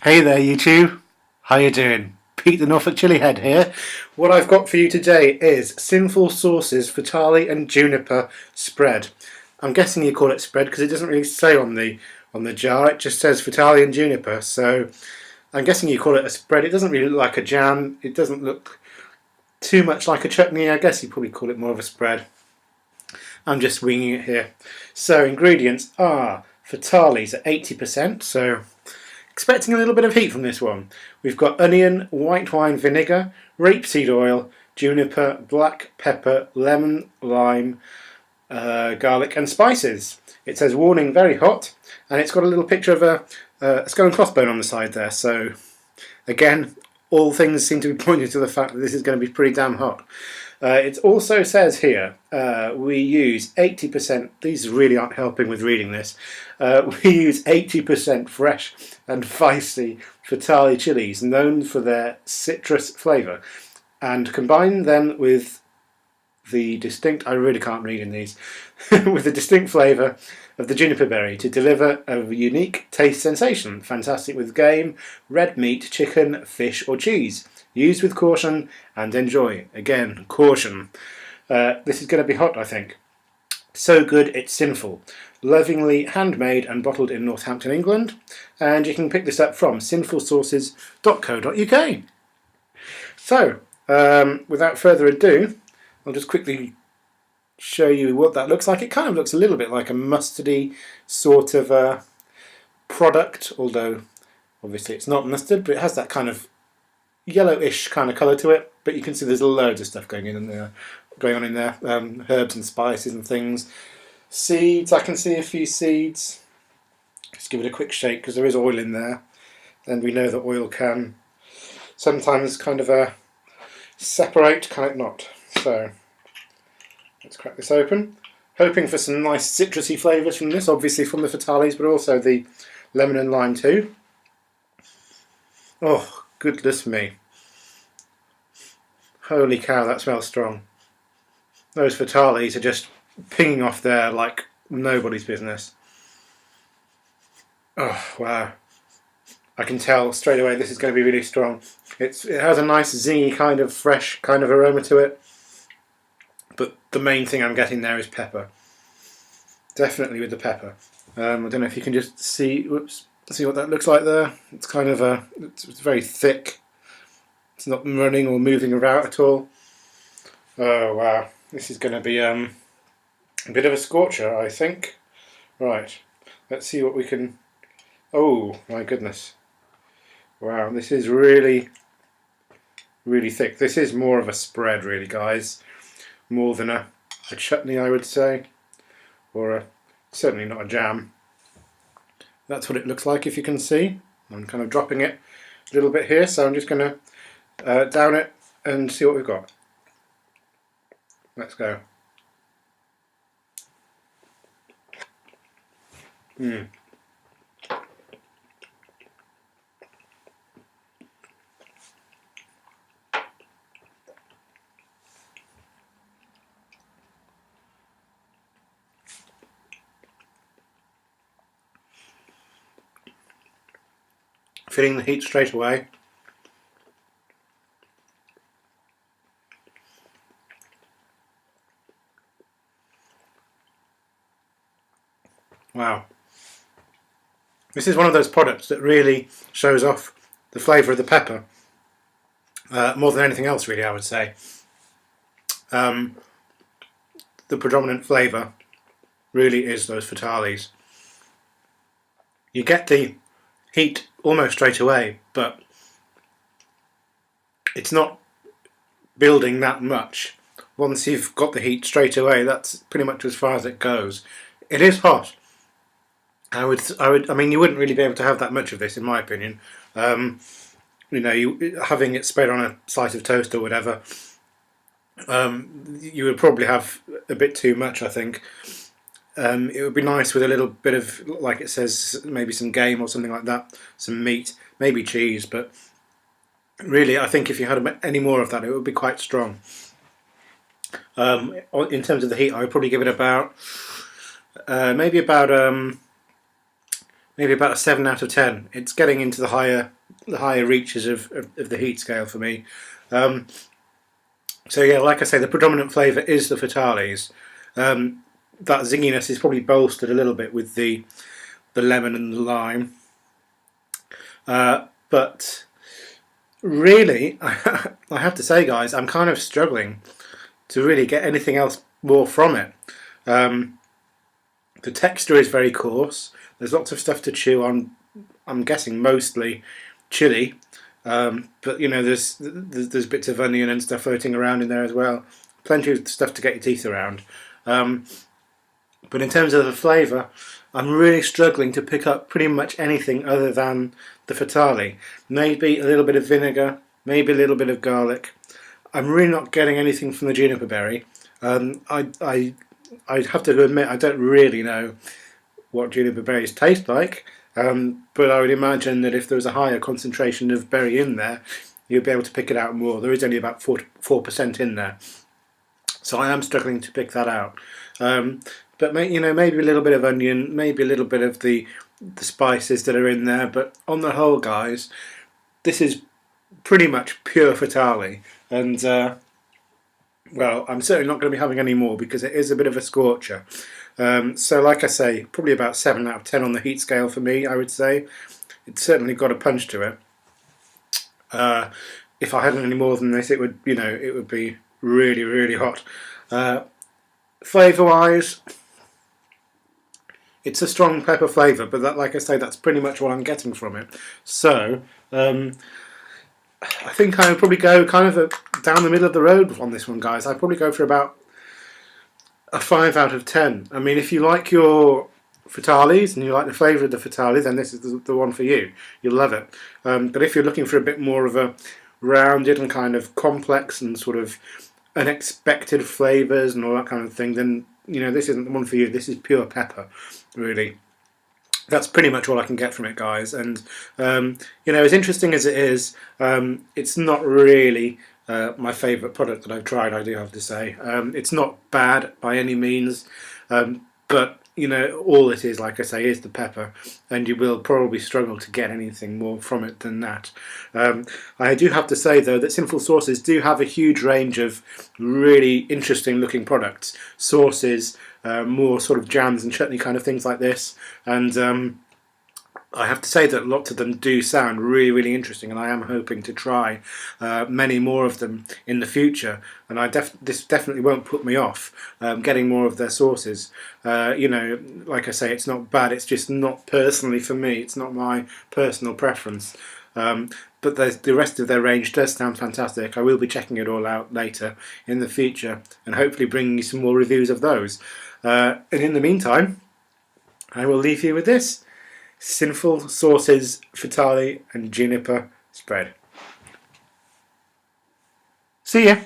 Hey there YouTube, how you doing? Pete the Norfolk Chillihead here. What I've got for you today is Sinful Sauces Fatalii and Juniper spread. I'm guessing you call it spread because it doesn't really say on the jar, it just says Fatalii and Juniper, so I'm guessing you call it a spread. It doesn't really look like a jam, it doesn't look too much like a chutney. I guess you probably call it more of a spread. I'm just winging it here. So ingredients are fataliis at 80%, so expecting a little bit of heat from this one. We've got onion, white wine vinegar, rapeseed oil, juniper, black pepper, lemon, lime, garlic and spices. It says warning very hot, and it's got a little picture of a skull and crossbone on the side there, so again all things seem to be pointing to the fact that this is going to be pretty damn hot. It also says here we use 80%, these really aren't helping with reading this, we use 80% fresh and feisty Fatalii chilies known for their citrus flavour, and combine them with the distinct, I really can't read in these, with the distinct flavour of the juniper berry to deliver a unique taste sensation, fantastic with game, red meat, chicken, fish or cheese. Use with caution and enjoy. Again, caution. This is going to be hot, I think. So good it's sinful. Lovingly handmade and bottled in Northampton, England. And you can pick this up from sinfulsauces.co.uk. So, without further ado, I'll just quickly show you what that looks like. It kind of looks a little bit like a mustardy sort of product, although obviously it's not mustard, but it has that kind of yellowish kind of colour to it. But you can see there's loads of stuff going on in there, herbs and spices and things. Seeds, I can see a few seeds. Just give it a quick shake because there is oil in there, and we know that oil can sometimes kind of separate, can it not? So let's crack this open. Hoping for some nice citrusy flavours from this, obviously from the fataliis, but also the lemon and lime too. Oh, goodness me. Holy cow, that smells strong. Those fataliis are just pinging off there like nobody's business. Oh, wow. I can tell straight away this is going to be really strong. It has a nice zingy kind of fresh kind of aroma to it. But the main thing I'm getting there is pepper. Definitely with the pepper. I don't know if you can just see, see what that looks like there. It's kind of it's very thick. It's not running or moving about at all. Oh wow, this is going to be a bit of a scorcher, I think. Right, let's see what we can... Oh my goodness. Wow, this is really, really thick. This is more of a spread really, guys. More than a chutney, I would say. Or certainly not a jam. That's what it looks like, if you can see. I'm kind of dropping it a little bit here, so I'm just going to down it and see what we've got. Let's go. Feeling the heat straight away. Wow. This is one of those products that really shows off the flavour of the pepper. More than anything else really, I would say. The predominant flavour really is those fataliis. You get the heat almost straight away, but it's not building that much. Once you've got the heat straight away, that's pretty much as far as it goes. It is hot. I mean, you wouldn't really be able to have that much of this, in my opinion. You know, having it spread on a slice of toast or whatever, you would probably have a bit too much, I think. It would be nice with a little bit of, like it says, maybe some game or something like that, some meat, maybe cheese, but really I think if you had any more of that it would be quite strong. In terms of the heat, I would probably give it about maybe about maybe about a 7 out of 10. It's getting into the higher reaches of the heat scale for me. So yeah, like I say, the predominant flavour is the fataliis. That zinginess is probably bolstered a little bit with the lemon and the lime. But really, I have to say, guys, I'm kind of struggling to really get anything else more from it. The texture is very coarse. There's lots of stuff to chew on. I'm guessing mostly chili, but you know, there's bits of onion and stuff floating around in there as well. Plenty of stuff to get your teeth around. But in terms of the flavour, I'm really struggling to pick up pretty much anything other than the Fatalii. Maybe a little bit of vinegar, maybe a little bit of garlic. I'm really not getting anything from the juniper berry. I'd have to admit I don't really know what juniper berries taste like, but I would imagine that if there was a higher concentration of berry in there, you'd be able to pick it out more. There is only about 4% in there, so I am struggling to pick that out. But you know, maybe a little bit of onion, maybe a little bit of the spices that are in there. But on the whole, guys, this is pretty much pure Fatalii, and well, I'm certainly not going to be having any more because it is a bit of a scorcher. So like I say, probably about 7 out of 10 on the heat scale for me, I would say. It's certainly got a punch to it. If I hadn't any more than this, it would, you know, it would be really, really hot. Flavour-wise, it's a strong pepper flavour, but that, like I say, that's pretty much what I'm getting from it. So, I think I would probably go kind of down the middle of the road on this one, guys. I'd probably go for about a 5 out of 10. I mean, if you like your fataliis and you like the flavour of the fataliis, then this is the one for you. You'll love it. But if you're looking for a bit more of a rounded and kind of complex and sort of unexpected flavours and all that kind of thing, then you know this isn't the one for you. This is pure pepper, really. That's pretty much all I can get from it, guys. And you know, as interesting as it is, it's not really my favourite product that I've tried, I do have to say. It's not bad by any means, but you know, all it is, like I say, is the pepper, and you will probably struggle to get anything more from it than that. I do have to say, though, that Sinful Sauces do have a huge range of really interesting looking products. Sauces, more sort of jams and chutney kind of things like this, and I have to say that lots of them do sound really, really interesting, and I am hoping to try many more of them in the future. And this definitely won't put me off getting more of their sauces. You know, like I say, it's not bad. It's just not personally for me. It's not my personal preference. But the rest of their range does sound fantastic. I will be checking it all out later in the future, and hopefully bringing you some more reviews of those. And in the meantime, I will leave you with this. Sinful Sauces, Fatalii and Juniper spread. See ya!